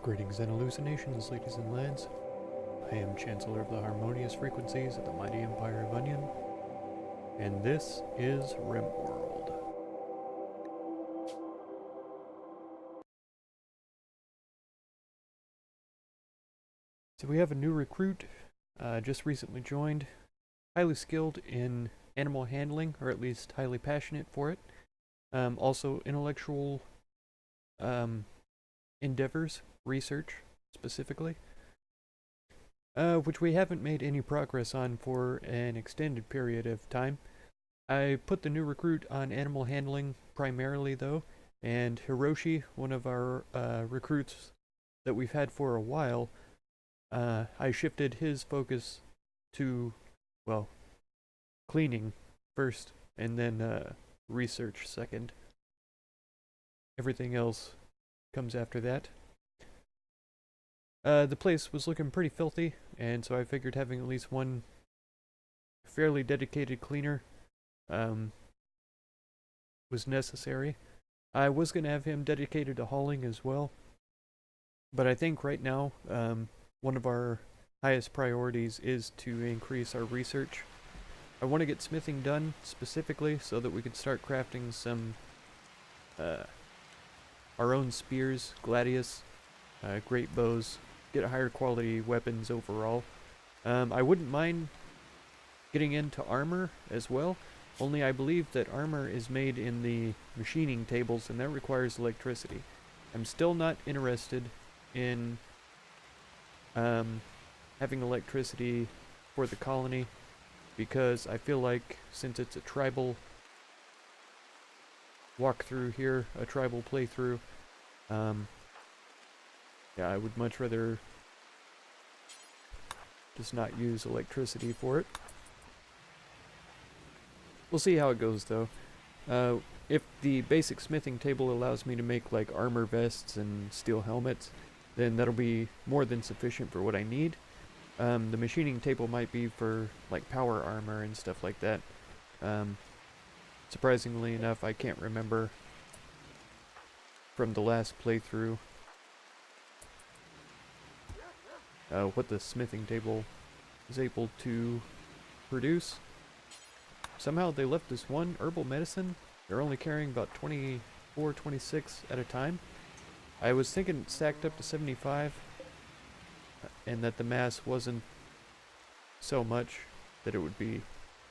Greetings and hallucinations, ladies and lads. I am Chancellor of the Harmonious Frequencies of the Mighty Empire of Onion, and this is Rimworld. So we have a new recruit, just recently joined, highly skilled in animal handling, or at least highly passionate for it. Also intellectual endeavors, research specifically, which we haven't made any progress on for an extended period of time. I put the new recruit on animal handling primarily though, and Hiroshi, one of our recruits that we've had for a while, I shifted his focus to, well, cleaning first, and then research second. Everything else comes after that. The place was looking pretty filthy, and so I figured having at least one fairly dedicated cleaner was necessary. I was going to have him dedicated to hauling as well, but I think right now one of our highest priorities is to increase our research. I want to get smithing done specifically so that we can start crafting some our own spears, gladius, great bows, get higher quality weapons overall. I wouldn't mind getting into armor as well, only I believe that armor is made in the machining tables and that requires electricity. I'm still not interested in having electricity for the colony because I feel like since it's a tribal walkthrough here, a tribal playthrough, yeah, I would much rather just not use electricity for it. We'll see how it goes though. If the basic smithing table allows me to make like armor vests and steel helmets, then that'll be more than sufficient for what I need. The machining table might be for like power armor and stuff like that. Surprisingly enough, I can't remember from the last playthrough what the smithing table is able to produce. Somehow they left this one herbal medicine. They're only carrying about 24, 26 at a time. I was thinking it stacked up to 75, and that the mass wasn't so much that it would be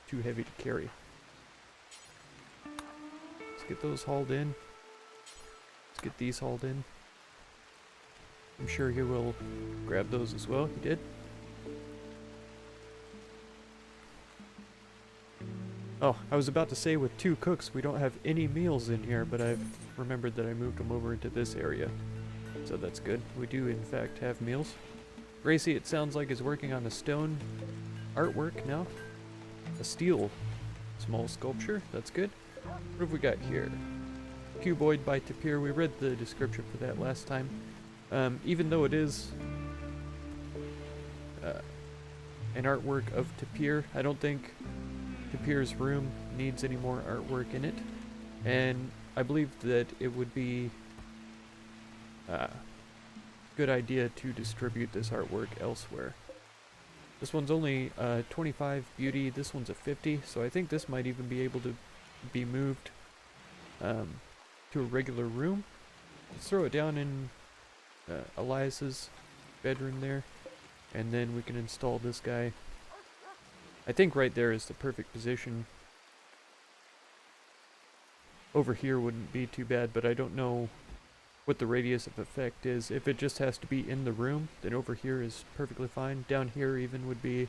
too heavy to carry. Let's get those hauled in. Let's get these hauled in. I'm sure he will grab those as well. He did. Oh, I was about to say with 2 cooks we don't have any meals in here, but I've remembered that I moved them over into this area. So that's good. We do in fact have meals. Gracie, it sounds like, is working on a stone artwork now. A steel small sculpture. That's good. What have we got here? Cuboid by Tapir. We read the description for that last time. Even though it is an artwork of Tapir, I don't think Tapir's room needs any more artwork in it, and I believe that it would be a good idea to distribute this artwork elsewhere. This one's only 25 beauty, this one's a 50, so I think this might even be able to be moved to a regular room. Let's throw it down in Elias's bedroom there, and then we can install this guy. I think right there is the perfect position. Over here wouldn't be too bad, but I don't know what the radius of effect is. If it just has to be in the room, then over here is perfectly fine. Down here even would be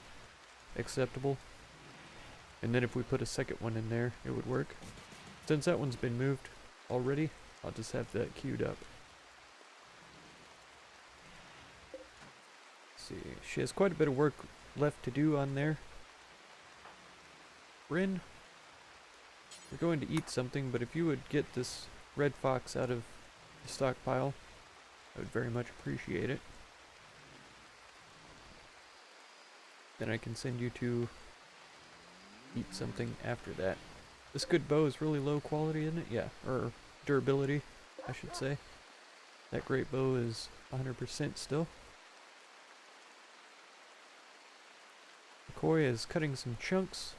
acceptable. And then if we put a second one in there, it would work. Since that one's been moved already, I'll just have that queued up. Let's see, she has quite a bit of work left to do on there. Bryn, we're going to eat something, but if you would get this red fox out of the stockpile, I would very much appreciate it. Then I can send you to eat something after that. This good bow is really low quality, isn't it? Yeah, or durability, I should say. That great bow is 100% still. McCoy is cutting some chunks.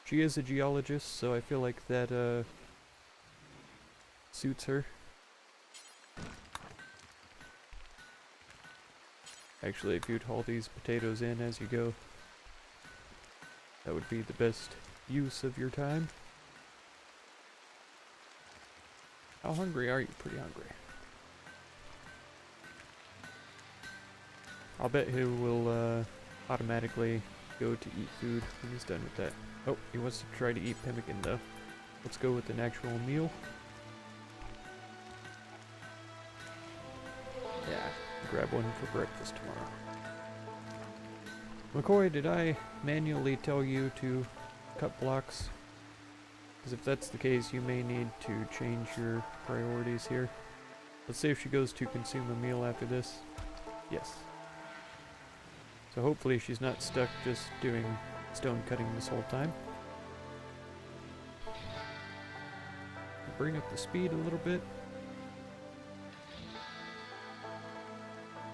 She is a geologist, so I feel like that suits her. Actually, if you'd haul these potatoes in as you go, that would be the best use of your time. How hungry are you? Pretty hungry. I'll bet he will automatically go to eat food when he's done with that. Oh, he wants to try to eat pemmican though. Let's go with an actual meal. Yeah, grab one for breakfast tomorrow. McCoy, did I manually tell you to cut blocks? Because if that's the case, you may need to change your priorities here. Let's see if she goes to consume a meal after this. Yes. So hopefully she's not stuck just doing stone cutting this whole time. Bring up the speed a little bit.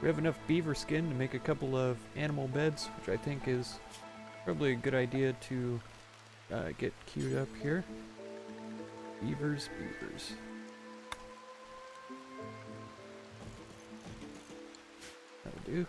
We have enough beaver skin to make a couple of animal beds, which I think is probably a good idea to get queued up here. Beavers, beavers. That'll do.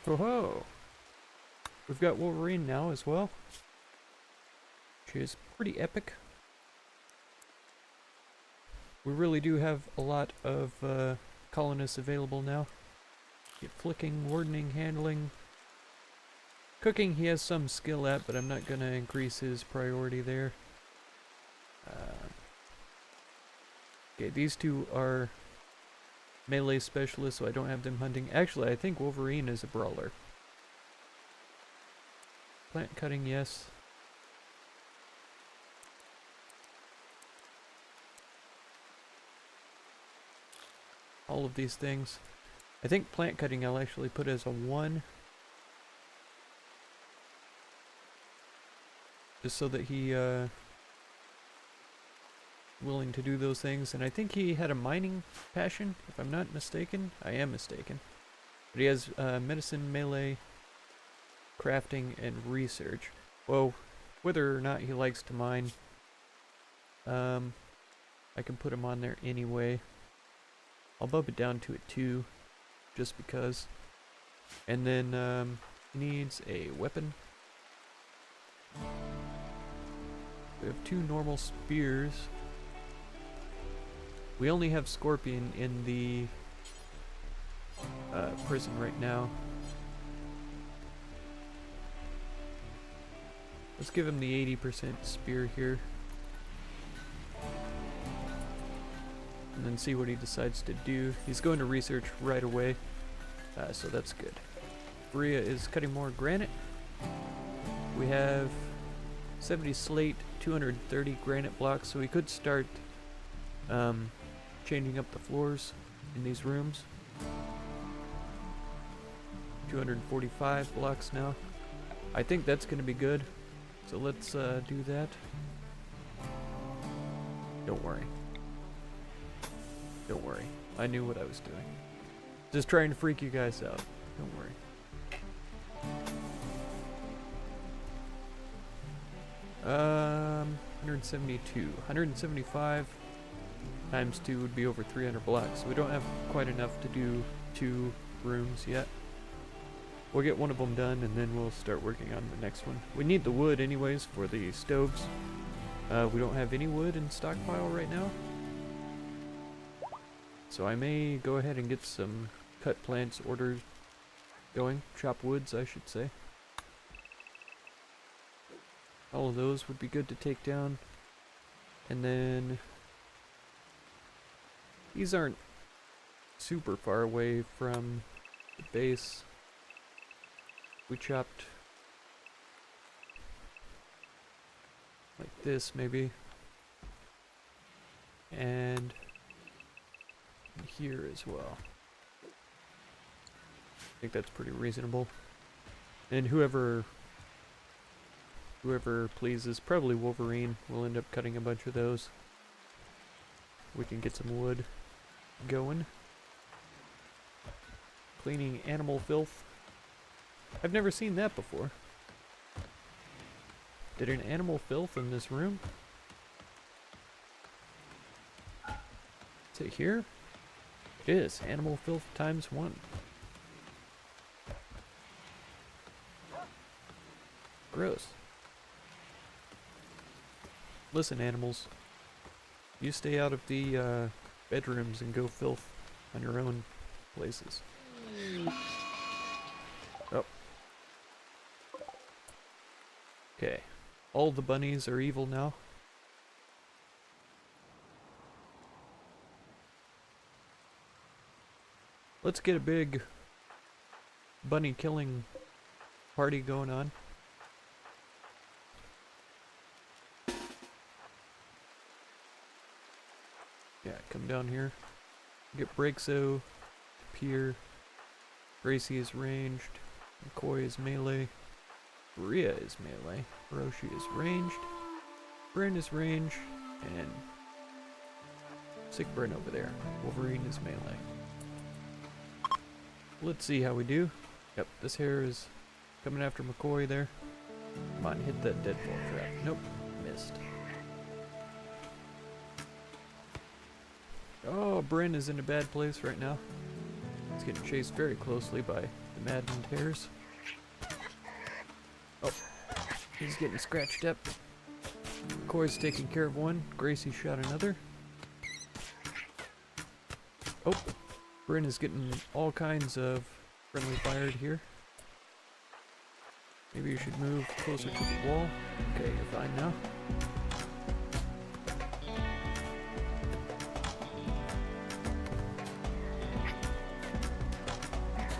Oh-ho! We've got Wolverine now as well. She is pretty epic. We really do have a lot of colonists available now. Get flicking, wardening, handling. Cooking he has some skill at, but I'm not going to increase his priority there. Okay, these two are melee specialists, so I don't have them hunting. Actually, I think Wolverine is a brawler. Plant cutting, yes. All of these things. I think plant cutting I'll actually put as a 1. Just so that he willing to do those things. And I think he had a mining passion, if I'm not mistaken. I am mistaken. But he has medicine, melee, crafting, and research. Well, whether or not he likes to mine, I can put him on there anyway. I'll bump it down to a 2, just because. And then he needs a weapon. We have 2 normal spears. We only have Scorpion in the prison right now. Let's give him the 80% spear here. And then see what he decides to do. He's going to research right away, so that's good. Bria is cutting more granite. We have 70 slate, 230 granite blocks, so we could start changing up the floors in these rooms. 245 blocks now. I think that's going to be good, so let's do that. Don't worry. Don't worry. I knew what I was doing. Just trying to freak you guys out. Don't worry. Um, 172. 175 times 2 would be over 300 blocks. So we don't have quite enough to do 2 rooms yet. We'll get one of them done and then we'll start working on the next one. We need the wood anyways for the stoves. We don't have any wood in stockpile right now. So I may go ahead and get some cut plants ordered going. Chop woods, I should say. All of those would be good to take down. And then These aren't super far away from the base. We chopped like this maybe, and here as well. I think that's pretty reasonable. And whoever pleases, probably Wolverine, will end up cutting a bunch of those. We can get some wood going. Cleaning animal filth. I've never seen that before. Did an animal filth in this room? Is it here? It is. Animal filth ×1. Gross. Listen, animals. You stay out of the bedrooms and go filth on your own places. Oh. Okay. All the bunnies are evil now. Let's get a big bunny killing party going on. Yeah, come down here. Get Breakso, Pier. Gracie is ranged. McCoy is melee. Rhea is melee. Hiroshi is ranged. Bryn is ranged. And Sick Bryn over there. Wolverine is melee. Let's see how we do. Yep, this hare is coming after McCoy there. Come on, hit that deadfall trap. Nope, missed. Oh, Bryn is in a bad place right now. He's getting chased very closely by the maddened hares. Oh, he's getting scratched up. McCoy's taking care of one. Gracie shot another. Oh, Bryn is getting all kinds of friendly fired here. Maybe you should move closer to the wall. Okay, you're fine now.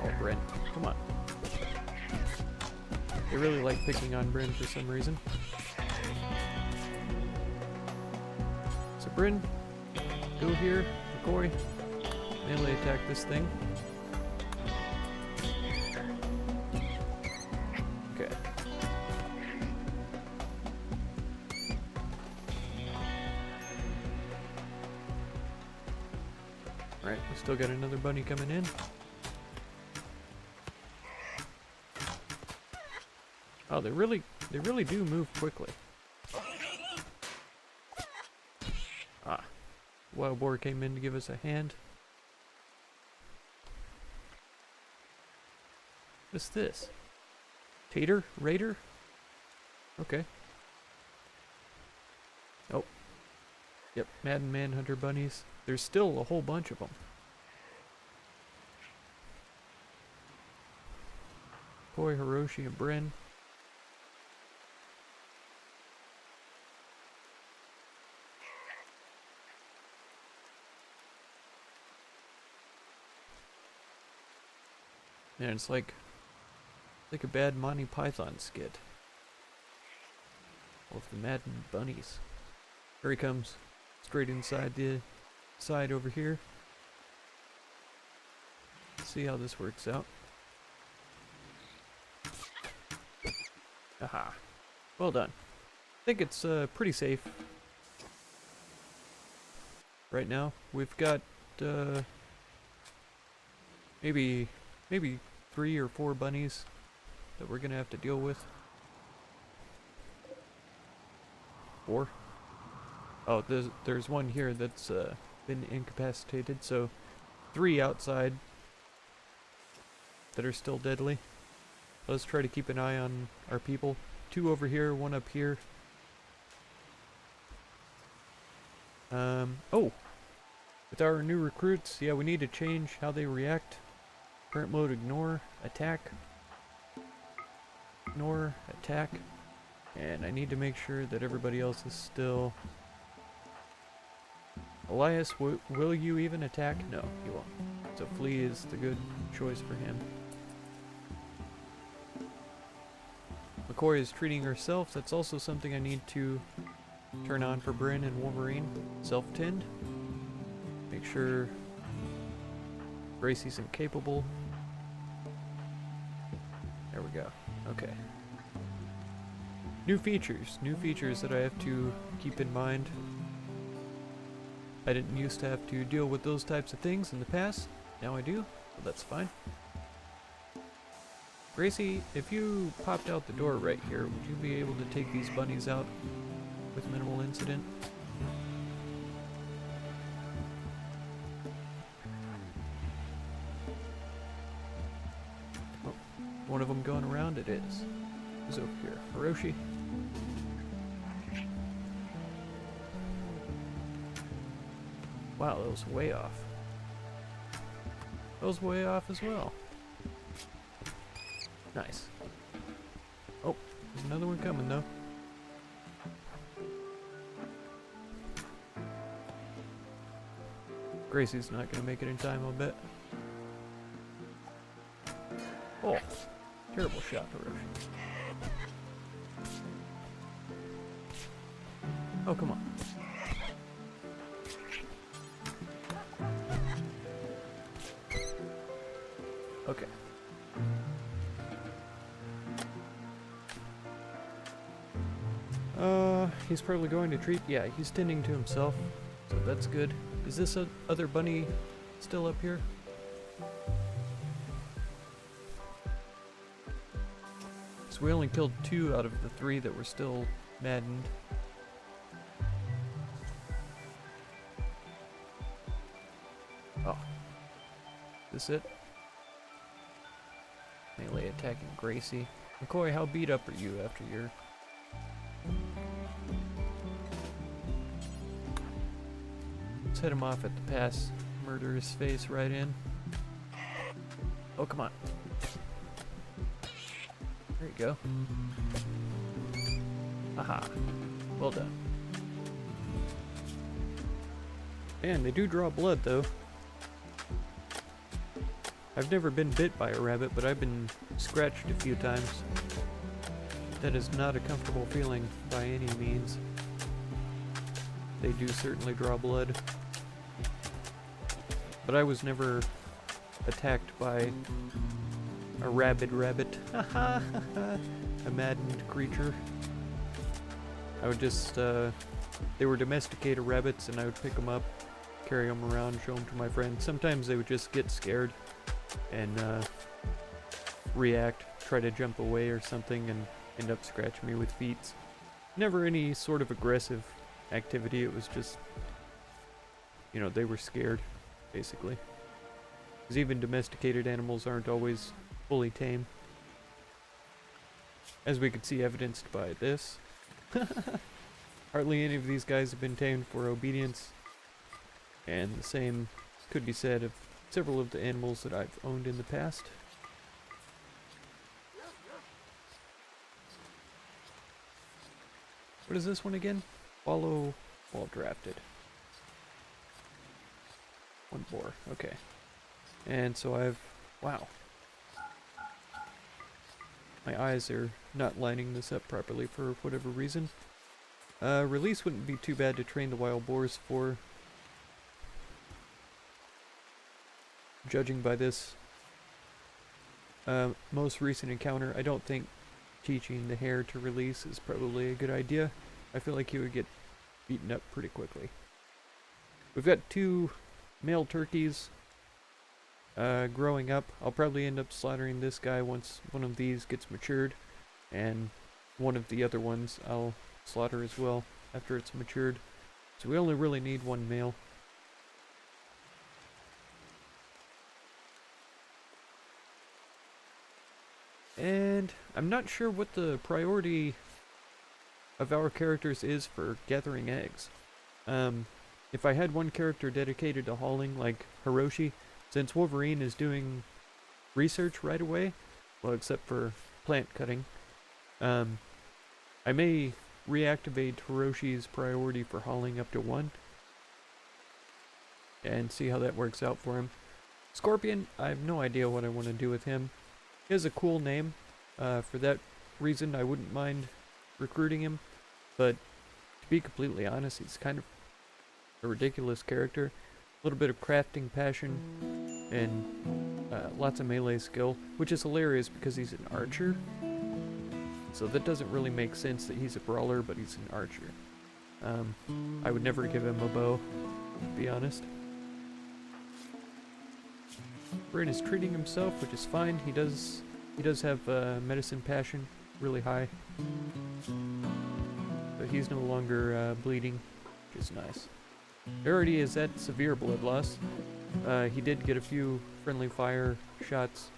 Oh, Bryn, come on. They really like picking on Bryn for some reason. So Bryn, go here. McCoy, melee attack this thing. Okay. Alright, we still got another bunny coming in. Oh, they really do move quickly. Ah. Wild boar came in to give us a hand. What's this? Tater? Raider? Okay. Oh. Yep, Madden Manhunter bunnies. There's still a whole bunch of them. Koi, Hiroshi, and Bryn. And it's like a bad Monty Python skit. All of the maddened bunnies. Here he comes. Straight inside the side over here. Let's see how this works out. Aha. Well done. I think it's pretty safe. Right now. We've got maybe 3 or 4 bunnies that we're gonna have to deal with. 4. Oh, there's one here that's been incapacitated, so 3 outside that are still deadly. Let's try to keep an eye on our people. 2 over here, 1 up here. Oh! With our new recruits, yeah, we need to change how they react. Current mode, ignore, attack. Ignore, attack. And I need to make sure that everybody else is still Elias, will you even attack? No, he won't. So Flea is the good choice for him. McCoy is treating herself. That's also something I need to turn on for Bryn and Wolverine. Self-tend. Make sure Gracie's incapable. There we go. Okay. New features that I have to keep in mind. I didn't used to have to deal with those types of things in the past. Now I do, so that's fine. Gracie, if you popped out the door right here, would you be able to take these bunnies out with minimal incident? Oh, one of them going around? It is. Who's over here? Hiroshi? Wow, that was way off. That was way off as well. Nice. Oh, there's another one coming though. Gracie's not gonna make it in time, I'll bet. Oh, terrible shot, Hiroshi. Oh, come on. Okay. He's probably going to treat. Yeah, he's tending to himself, so that's good. Is this other bunny still up here? So we only killed 2 out of the 3 that were still maddened. Oh. Is this it? Melee attacking Gracie. McCoy, how beat up are you after your... Let's hit him off at the pass. Murder his face right in. Oh, come on. There you go. Haha. Well done. Man, they do draw blood, though. I've never been bit by a rabbit, but I've been scratched a few times. That is not a comfortable feeling by any means. They do certainly draw blood. But I was never attacked by a rabid rabbit. A maddened creature. I would just, they were domesticated rabbits and I would pick them up, carry them around, show them to my friends. Sometimes they would just get scared and react, try to jump away or something and end up scratching me with feet. Never any sort of aggressive activity, it was just, you know, they were scared, basically. Because even domesticated animals aren't always fully tame. As we could see evidenced by this. Hardly any of these guys have been tamed for obedience. And the same could be said of several of the animals that I've owned in the past. What is this one again? Follow while drafted. 1 boar, okay. And so I've, wow. My eyes are not lining this up properly for whatever reason. Release wouldn't be too bad to train the wild boars for. Judging by this most recent encounter, I don't think teaching the hare to release is probably a good idea. I feel like he would get beaten up pretty quickly. We've got 2 male turkeys growing up. I'll probably end up slaughtering this guy once one of these gets matured, and one of the other ones I'll slaughter as well after it's matured. So we only really need 1 male. And I'm not sure what the priority of our characters is for gathering eggs. If I had one character dedicated to hauling, like Hiroshi, since Wolverine is doing research right away, well, except for plant cutting, I may reactivate Hiroshi's priority for hauling up to 1. and see how that works out for him. Scorpion, I have no idea what I want to do with him. He has a cool name. For that reason, I wouldn't mind recruiting him. But to be completely honest, he's kind of a ridiculous character. A little bit of crafting passion and lots of melee skill, which is hilarious because he's an archer. So that doesn't really make sense that he's a brawler, but he's an archer. I would never give him a bow, to be honest. Bryn is treating himself, which is fine. He does have medicine passion really high. But he's no longer bleeding, which is nice. There already is that severe blood loss. He did get a few friendly fire shots.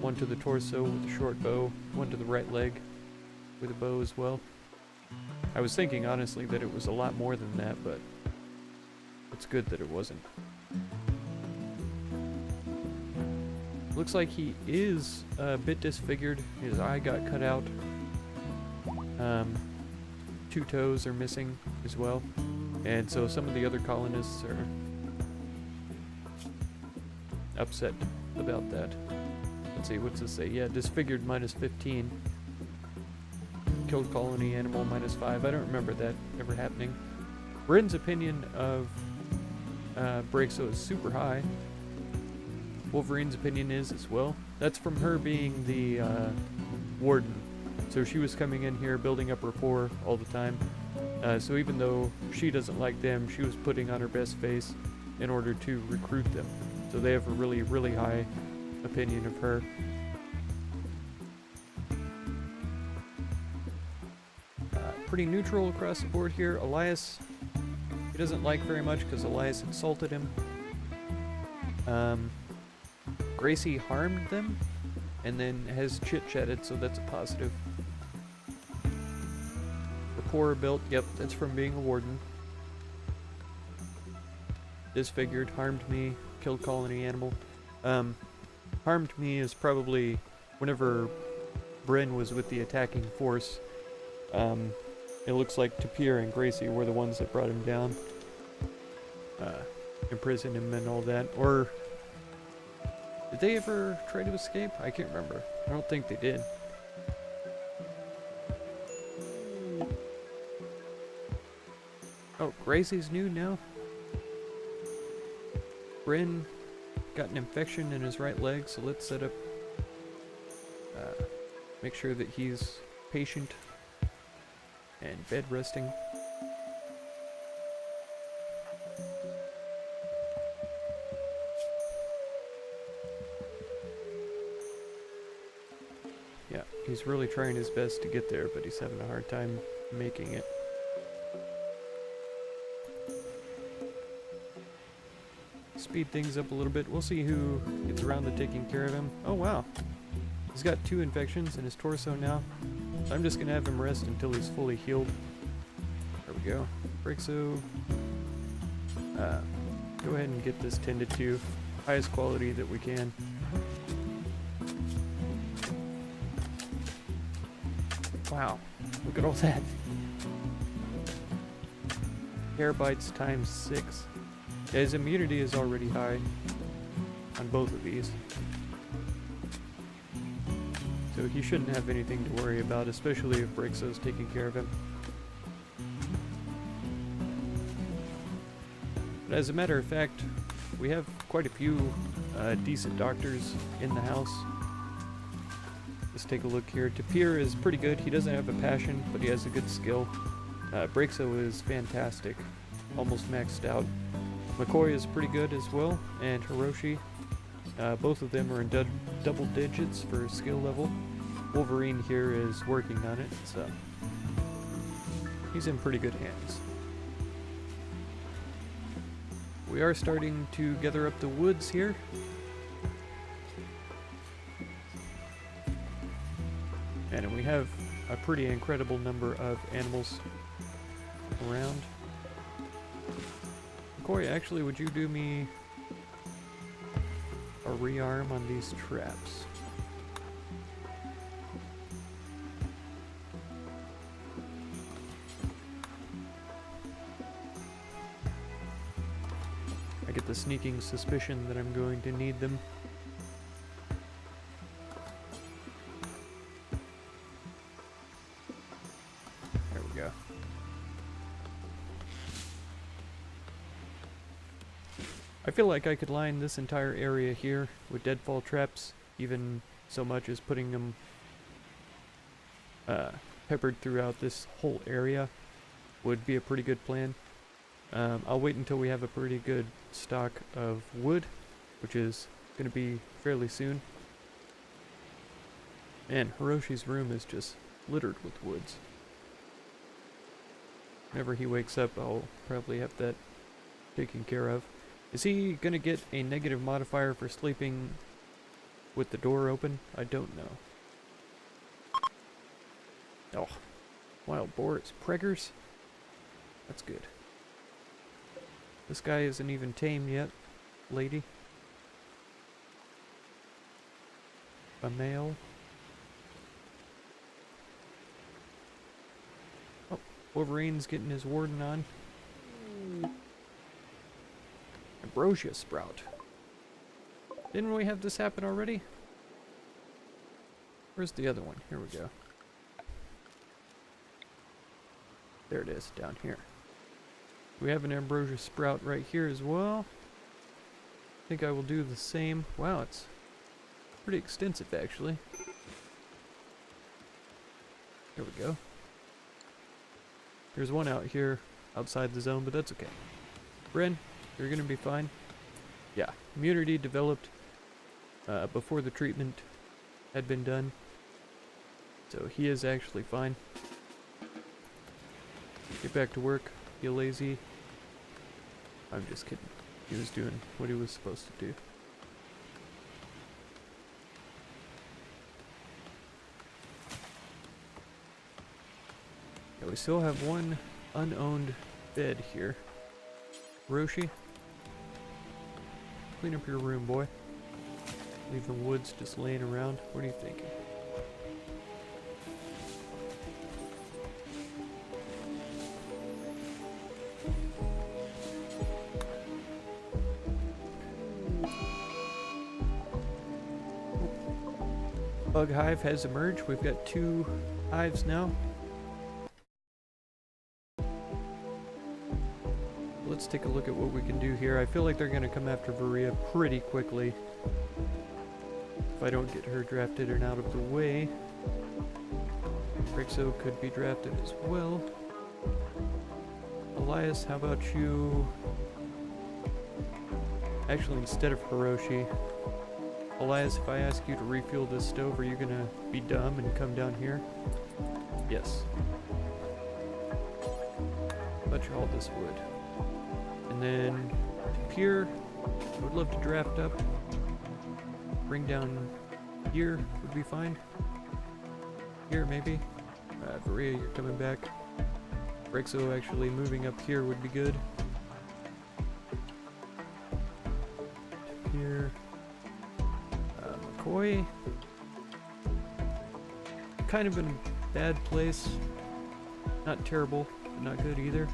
One to the torso with a short bow, one to the right leg with a bow as well. I was thinking, honestly, that it was a lot more than that, but it's good that it wasn't. Looks like he is a bit disfigured. His eye got cut out. 2 toes are missing as well. And so some of the other colonists are upset about that. Let's see, what's this say? Yeah, disfigured -15. Killed colony animal -5. I don't remember that ever happening. Bryn's opinion of Braixo is super high. Wolverine's opinion is as well. That's from her being the warden. So she was coming in here building up rapport all the time. So even though she doesn't like them, she was putting on her best face in order to recruit them. So they have a really, really high opinion of her. Pretty neutral across the board here. Elias, he doesn't like very much because Elias insulted him. Gracie harmed them and then has chit-chatted, so that's a positive. Rapport built, yep, that's from being a warden. Disfigured, harmed me, killed colony animal. Harmed me is probably whenever Bryn was with the attacking force. It looks like Tapir and Gracie were the ones that brought him down. Imprisoned him and all that. Or did they ever try to escape? I can't remember. I don't think they did. Oh, Gracie's new now? Bryn got an infection in his right leg, so let's set up... make sure that he's patient and bed resting. Yeah, he's really trying his best to get there, but he's having a hard time making it. Speed things up a little bit. We'll see who gets around to taking care of him. Oh wow, he's got 2 infections in his torso now. So I'm just gonna have him rest until he's fully healed. There we go. Braixo. Go ahead and get this tended to. Highest quality that we can. Wow, look at all that. Hair bites times 6. Yeah, his immunity is already high on both of these. So he shouldn't have anything to worry about, especially if Braixo's taking care of him. But as a matter of fact, we have quite a few decent doctors in the house. Let's take a look here. Tapir is pretty good. He doesn't have a passion, but he has a good skill. Braixo is fantastic. Almost maxed out. McCoy is pretty good as well, and Hiroshi. Both of them are in double digits for skill level. Wolverine here is working on it, so he's in pretty good hands. We are starting to gather up the woods here. And we have a pretty incredible number of animals around. McCoy, actually, would you do me a rearm on these traps? I get the sneaking suspicion that I'm going to need them. There we go. I feel like I could line this entire area here with deadfall traps, even so much as putting them peppered throughout this whole area would be a pretty good plan. I'll wait until we have a pretty good stock of wood, which is going to be fairly soon. And Hiroshi's room is just littered with woods. Whenever he wakes up, I'll probably have that taken care of. Is he going to get a negative modifier for sleeping with the door open? I don't know. Oh, wild boars. Preggers? That's good. This guy isn't even tame yet, lady. A male. Oh, Wolverine's getting his warden on. Ambrosia sprout. Didn't we have this happen already? Where's the other one? Here we go. There it is, down here. We have an ambrosia sprout right here as well. I think I will do the same. Wow, it's pretty extensive actually. There we go. There's one out here outside the zone, but that's okay. Bren, you're gonna be fine. Yeah, immunity developed before the treatment had been done. So he is actually fine. Get back to work. Be lazy. I'm just kidding. He was doing what he was supposed to do. Yeah, we still have one unowned bed here. Roshi, clean up your room, boy. Leave the woods just laying around. What are you thinking? Bug hive has emerged. We've got 2 hives now. Let's take a look at what we can do here. I feel like they're going to come after Varia pretty quickly. If I don't get her drafted and out of the way. Rixo could be drafted as well. Elias, how about you? Actually, instead of Hiroshi, Elias, if I ask you to refuel this stove, are you gonna be dumb and come down here? Yes. Butcher all this wood. And then Pier, I would love to draft up. Bring down here would be fine. Here maybe. Varia, you're coming back. Rexo actually moving up here would be good. Here. McCoy. Kind of in a bad place. Not terrible, but not good either.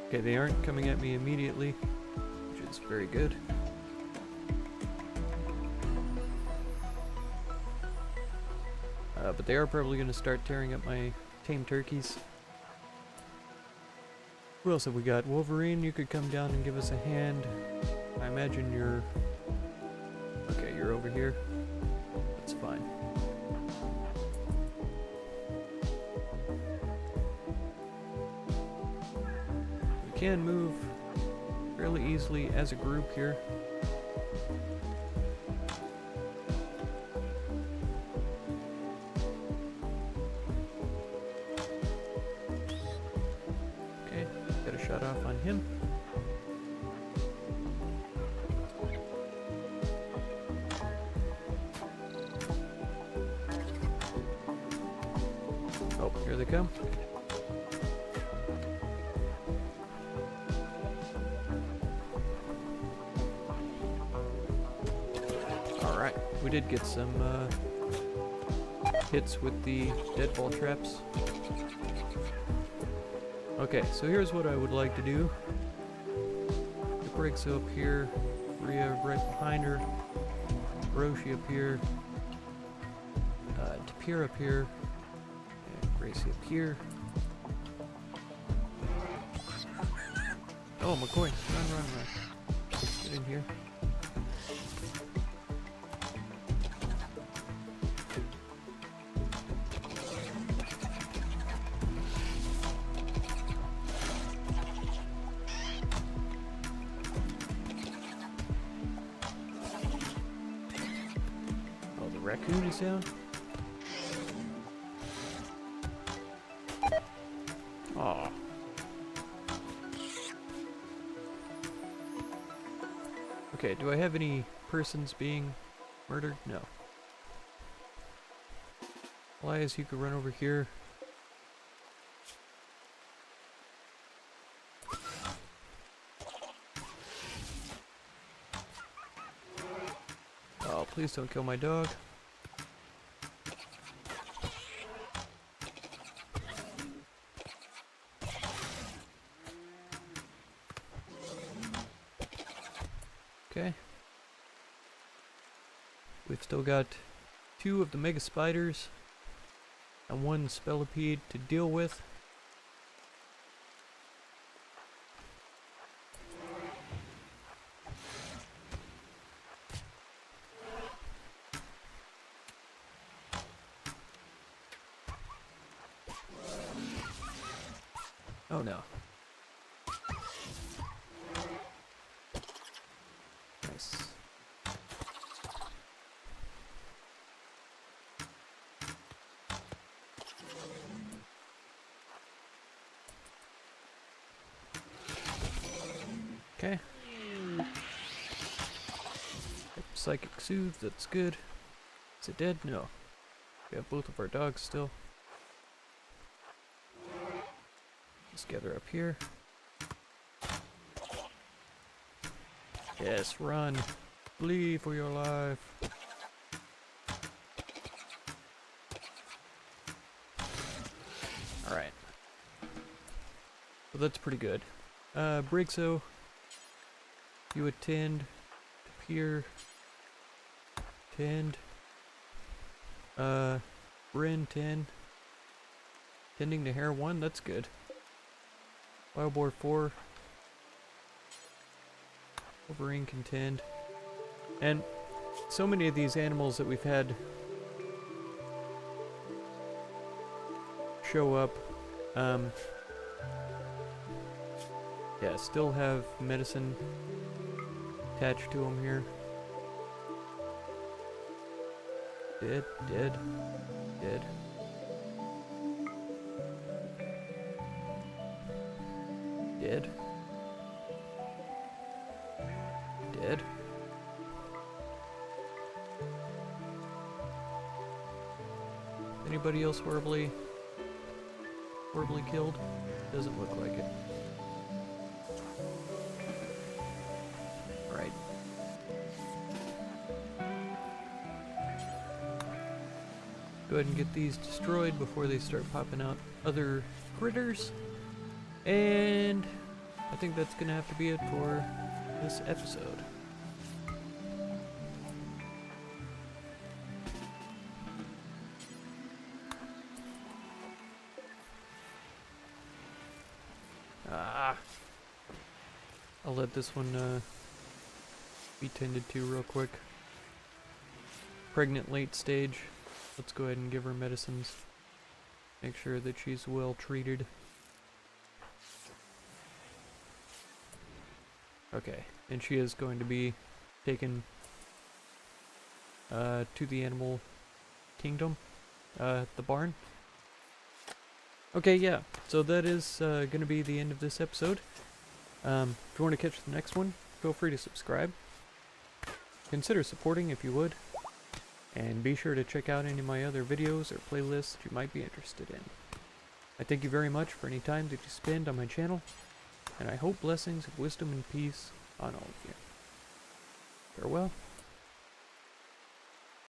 Okay, they aren't coming at me immediately, which is very good. But they are probably going to start tearing up my tame turkeys. Who else have we got? Wolverine, you could come down and give us a hand. I imagine you're... Okay, you're over here. That's fine. We can move fairly easily as a group here. Shut off on him. Oh, here they come. Alright, we did get some hits with the deadfall traps. Okay, so here's what I would like to do. The Briggs up here, Rhea right behind her, Roshi up here, Tapir up here, and Gracie up here. Oh, McCoy, run. Get in here. Oh, the raccoon is down? Aw. Okay, do I have any persons being murdered? No. Elias, you could run over here. Oh, please don't kill my dog. Okay. We've still got 2 of the mega spiders and 1 spellipede to deal with. Oh no. Nice. Okay. Psychic Soothe, that's good. Is it dead? No. We have both of our dogs still. Let's gather up here. Yes, run. Flee for your life. Alright. So that's pretty good. Brigso, you attend. Tapir. Tend. Bryn, tend. Tending to Hare 1, that's good. Wild Boar 4. Wolverine contend. And so many of these animals that we've had show up, yeah, still have medicine attached to them here. Dead, dead, dead. Dead. Dead. Anybody else horribly killed? Doesn't look like it. Alright. Go ahead and get these destroyed before they start popping out other critters. And I think that's gonna have to be it for this episode. I'll let this one be tended to real quick. Pregnant late stage. Let's go ahead and give her medicines. Make sure that she's well treated. Okay, and she is going to be taken to the animal kingdom, the barn. Okay, yeah, so that is going to be the end of this episode. If you want to catch the next one, feel free to subscribe. Consider supporting if you would. And be sure to check out any of my other videos or playlists that you might be interested in. I thank you very much for any time that you spend on my channel, and I hope blessings of wisdom and peace on all of you. Farewell.